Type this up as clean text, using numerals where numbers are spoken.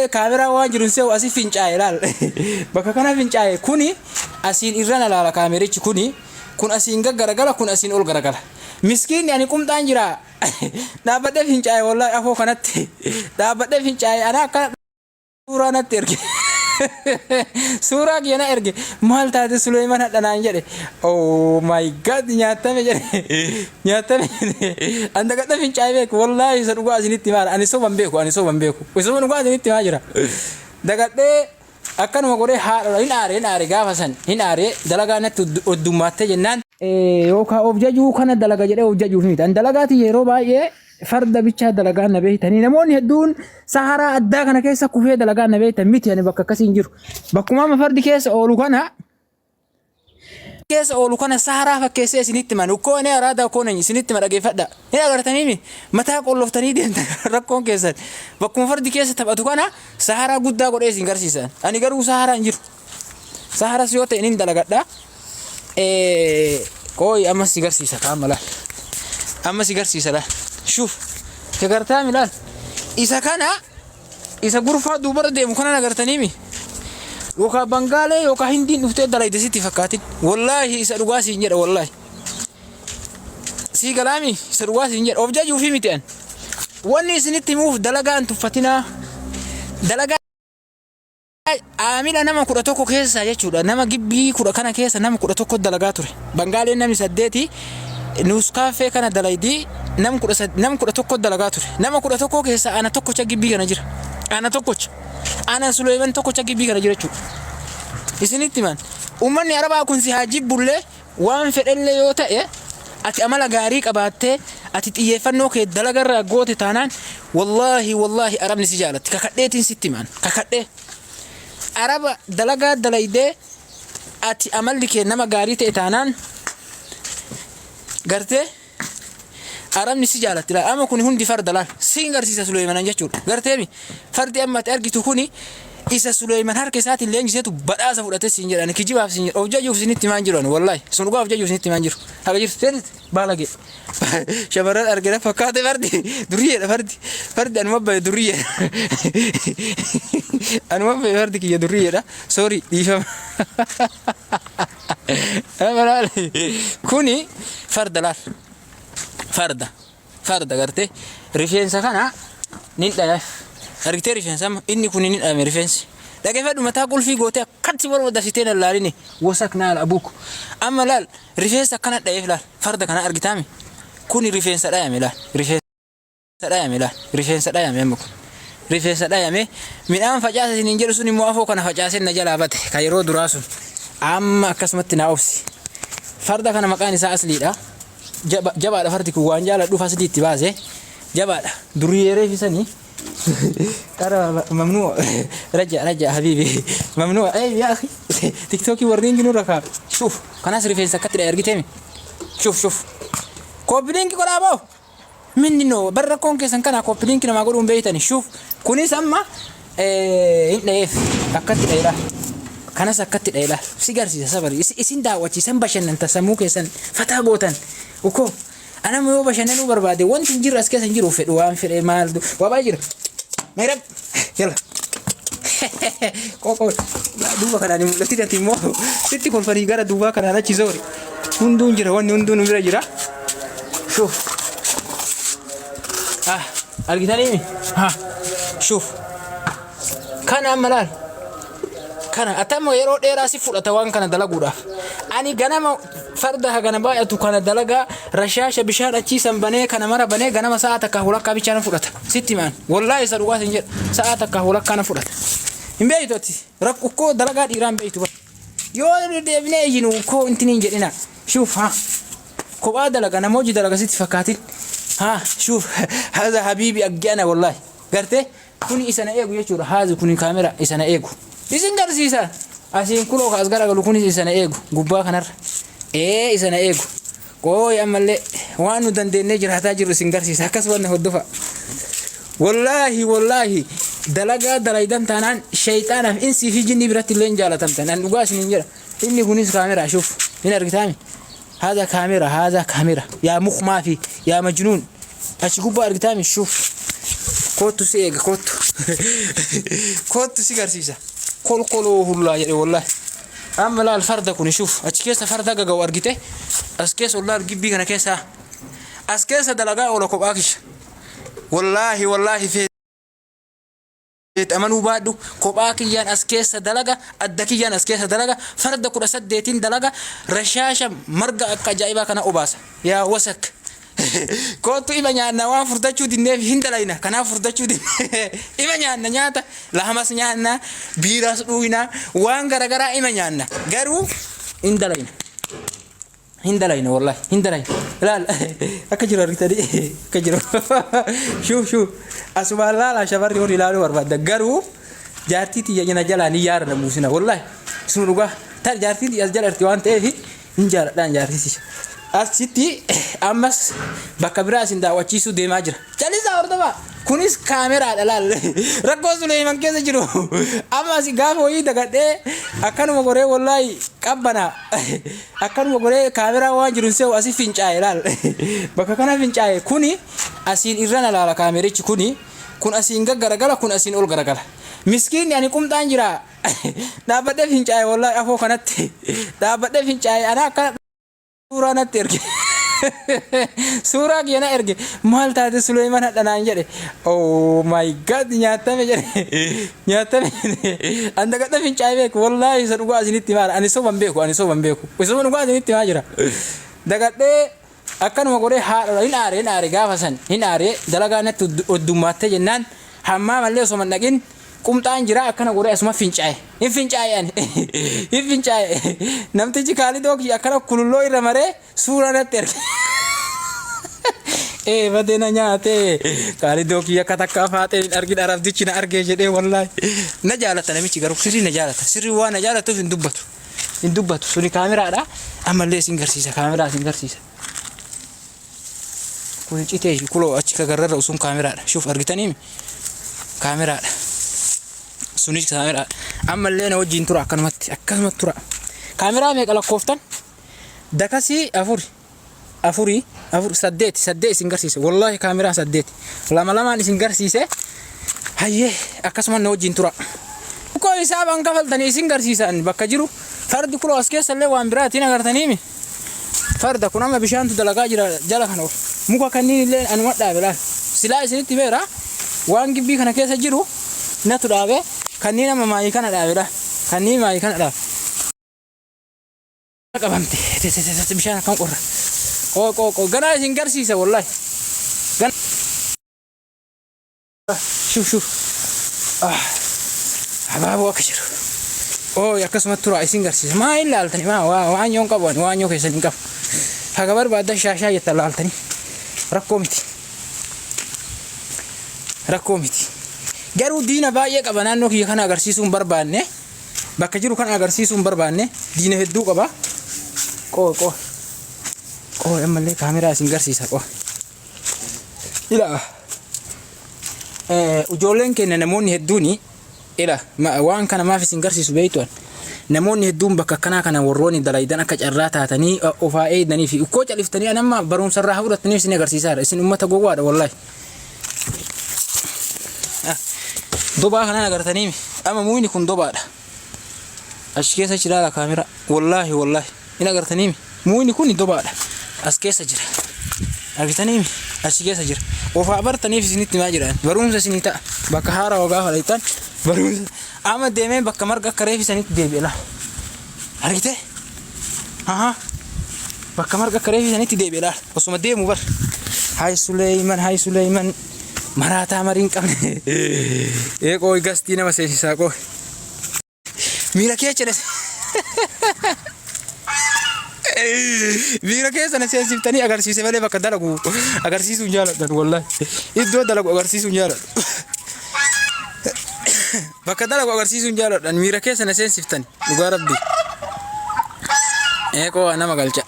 كاميرا واجرون سو أسي فينجاي لال بكا فينجاي كوني أسين إيران لا كاميرا كوني كون أسين غرغلا كون أسين أول غرغلا مسكين يعني قوم تانجرا دابد فينجاي والله أفو كانت دابد فينجاي أنا كان سورة تركي سورة كيانا إرجع مال تاد سليمان هذا نانجره أو ماي جاد نياتا مجره نياتا مجره عندك كذا فين شايفك والله سنقول أزني تمار أنا سو بمبيكو وسو نقول أزني تمار جرا دكتة أكن مقولة هنا أري غافسن هنا أري دلقة الدمات جنان يوكا أوبجاجو كنا دلقة جرا أوبجاجو فيني تان دلقة تيجي باي فرد بيتشا دلقة نبيه تاني نموني هدون سهرة أداك أنا كيسا كوفية دلقة نبيه تميت يعني بكا كسينجر بكما ما فرد كيس أولو كان سهرة فكيسة سنتمان وكون أرادا وكون سنتمان أجي فدا هنا قرتني مي متى أقول له تاني دي ركون كيسة بكما فرد كيسة تبقى تكونا سهرة قد قد إيش إنكار سيسان أنا قرو سهرة إنجر سهرة سيوت إنين دلقة دا كوي أما سيجار سيسا كاملا أما سيجار سيسا لا شوف كقرتها ميلان إذا كان إذا غرفة دوبر ده ممكن أنا قرتني مي وكا بنغالي وكا هندي نفتح دلاي دسيتي فكاتين والله إذا رجاسي إنجر والله سي كلامي إذا رجاسي إنجر أوبجا يوفي ميتين واني سنتي موف دلقة أنتو فتنا دلقة أمير أنا ما كرتوكو كيس أجتشود أنا ما جيبي كرة كنا كيس أنا ما كرتوكو دلقاتوري بنغالي نامي سدتي نوسكافي كان دلايدي نام كرة توكو دلقاتوري نام كرة توكو كيسا أنا توكو تجيب بيجا نجرا أنا توكو أنا سليمان توكو تجيب بيجا نجرا شو إسني تمان ومن يربا كون سي هاجيب بولة وان في اللي يوتا إيه أتي أملا غاريك أباتة أتي تيفنو كي دلقة رجوت تانان والله أربني سجالت ككدتين ست مان ككدة أربا دلقة دلايدة أتي أمل لك نما غاري تانان قرتي أرامني سجالت لا أما كوني هندي فرد لا سينغر سيسا سليمان أنجتشور قرتي مي فردي أما تأرجي تكوني إيسا سليمان هركي ساتي اللي أنجزيتو بدأسا فلاتي سينجر أنا كيجي باف سينجر أو جاجو سنتي مانجرون والله سنقاف جاجو سنتي مانجر هذا جير سيرت بالاجي شبرات أرجع فكاتي فردي دريه فردي أنا ما بي دريه أنا ما بي فردي كي دريه لا سوري يفهم أنا كوني فرد لا فرد قرتي ريفينس كنا نيل أرجع ريفينس أم إني كوني نيل ريفينس لكن فدو متى أقول في قوتي كنت مرة دفتين اللاريني وسكنا الأبوك أما لا ريفينس كنا ضعيف لا فرد كنا أرجع تامي كوني ريفينس لا يعمل لا ريفينس لا يعمل ريفينس لا يعمل من أم فجأة سنينجر سوني موافق كنا فجأة نجلا بات كايرو دراسون أما كسمتنا أوسي فرد كنا مكان ساس ليدا جبال فردك وانجالا دو فاسدي تبازه جبال دريه في سني ترى ممنوع رجع حبيبي ممنوع اي يا اخي تيك توك ورينج نورك شوف كان اسري في سكت ارجتمي شوف كوبلينك كلابو منو برا كونك سن كان كوبلينك ما اقولون بيتني شوف كوني سما نيف اكت دايره كان سكت دايره سيجار سي صبر اسين داوتي سن بشن انت سموك سن فتا بوتن وكو أنا ما هو بشأن أنو بربادي وانت نجير أسكت نجيرو في دوام في المال وباجر ميرب يلا كوكو دوبا كنا نملتي تيمو تتي كون فريقة دوبا كنا لا تجزوري هندون جرا هندون نمبر جرا شوف الجثاني شوف كان أملال كان أتم يرو دراسي فلتا وان كان دلقورا أني جنما فردها جنبا يتو كان دلقا رشاشة بشارة تيسن بني كان مرة بني جنما ساعة كهولا كابيشان فلتا ستي مان والله سروقات إنجر ساعة كهولا كان فلتا إن بيتوتي ركوكو دلقا إيران بيتو يو دبني يجينو كو إنتني إنجرنا شوف كوبا دلقا نموجي دلقا ستي فكاتين شوف هذا حبيبي أجانا والله قرتي كوني إسنا إيجو يشور هذا كوني كاميرا إسنا إيجو إذن قرسيسا أسين كلو خاص قرأ قالوا كوني إسنا إيجو قبا خنر إسنا إيجو قوي أما اللي وانو دندين نجر هتاجر إسن قرسيسا كسبنا هدفع والله دلقا دلايدان تانان شيطانا إنسي في جني برات اللين جالة تمتان أن نقاس ننجر إني كونيس كاميرا شوف هنا ركتامي هذا كاميرا يا مخ ما في يا مجنون أشي قبا ركتامي شوف kootu si eega kootu kootu si garsiisa kolkoloo hullaa jedhe wallahi amma laal farda kun shuuf achi keessa farda gagaw argite as keessa wallahi gibbii kana keessa as keessa dalagaa ola kophaa kisha wallahi amanuu baadhu kophaa kiyyaan as keessa dalaga adda kiyyaan as keessa dalaga farda 18 dalaga rashaasha marga akka ajaa'ibaa kana obaasa yaa wasak kootu ima nyaanna waan furdachuu dinneef hin dalayna kanaaf furdachuu dinne ima nyaanna nyaata lahamas nyaanna biiraas dhuuyna waan garagaraa ima nyaanna garuu hin dalayna wallahi hin dalayna laal akka jira argitani akka jira shuu asuma laala shabarri hori laalu barbaadda garuu jaartii tiyya jina jalaan yaara na muusina wallahi sunu dhugaa tar jaartii tiyya as jalarti waan ta'eef hin jaaladhaan jaartii asitti ammas bakka biraa isin daawwachiisuu deemaa jira calisaa hordofaa kunis kaameraadha laal rakkoo Suleyman keessa jiru amma asi gaafa hoyii dagadhee akkanuma goree wallahi qabbana akkanuma goree kaameraa waan jiru seewu asi fincaa'e laal bakka kana fincaa'e kuni asiin irra na laala kaamerichi kun asiin gaggaragala kun asiin ol garagala miskiinni ani qumxaan jira dhaabbadhee fincaa'e wallahi afoo kanatti dhaabbadhee fincaa'e ana akka suuraa natti erge suuraa kiyana erge maal taate Suleyman hadhanaan jedhe oh my god nyaatame jedhe nyaatame anda gadda fincaa'e beeku wallahi isa dhugaa asinitti maara ani soban beeku isa dhugaa asinitti maa jira dagadhee akkanuma goree haadha hin aare gaafa san hin aare dalagaa natti oddumaatte jennaan hammaa mallee osoo man dhaqin qumxaan jira akkana goree asuma fincaa'e hin fincaa'e namtichi Kaalidoo kiyya akkana kululloo irra maree suuraa natti erge badena nyaate Kaalidoo kiyya akka takkaa faatee hin argin arabdichi na argee jedhee wallahi na jaalata namichi garuu sirrii na jaalata sirrii waan na jaalatuuf hin dubbatu suni kaameraadha ammallee isin garsiisa kaameraa isin garsiisa kun citee kuloo achi kagarrarra usun kaameraadha shuuf argitanii kaameraadha sunis kamera ammallee na wajjin tura akkanumatti tura kamera meeqa lakkooftan dakasi afuri saddeet isin garsiise wallahi kamera saddeet lama isin garsiise hayyee akkasuma na wajjin tura ko isaaban kafaltanii isin garsiisan bakka jiru fardi kulo as keessallee waan biraatiin agartaniimi farda kun amma bishaantu dalagaa jira jala kana muka kanniin illee anuma dhaabe laal silaa isinitti beera waan gibbii kana keessa jiru natu dhaabe kanniin amma maayii kana dhaabeedha kanniin maayii kana dhaabe qabamte bishaan akkam qorra qoo ganaa isin garsiisa wallahi shuf habaaboo akka jiru akkasuma tura isin garsiisa maa hin laaltani waan yoon qaban waan yoo keessan hin qabu haga barbaadda shaashaa jetta laaltani rakkoo miti garuu diina baay'ee qaba naannoo kiyya kana agarsiisuun barbaanne bakka jiru kana agarsiisuun barbaanne diina hedduu qaba qoo ammallee kaameraa isin garsiisa ila ijoolleen keenya namoonni hedduuni ila waan kana maaf isin garsiisu beeytuan namoonni hedduun bakka kanaa kana warroonni dalaydan akka carraa taatanii ofaa eedanii fi ukkoo califtanii anamma barumsarraa fudhatanii isin agarsiisaadha isin ummata gowwaadha wallahi dobaa kana agartanii ama muuyni kun dobaadha achi keessa jira la kaamera wallahi in agartanii muuyni kun dobaadha as keessa jira argitanii achi keessa jira ofaa bartaniif isinitti maa jiraan barumsa isinii ta'a bakka haara wagaa fadhiitan barumsa ama deemee bakka marga akka reefi isinitti deebi'ela argite bakka marga akka reefi isinitti deebi'ela osuma deemu bar hay Suleyman marata marin qabne qooy gastii nama seesisaa qooy miira keessa miira keessa na seesiftanii agarsiise malee bakka dalagu agarsiisuun jaaladhan wallahi iddoo dalagu agarsiisuun jaaladhu bakka dalagu agarsiisuun jaaladhan miira keessa na seesiftanii dhugaa rabbi qoo nama galcha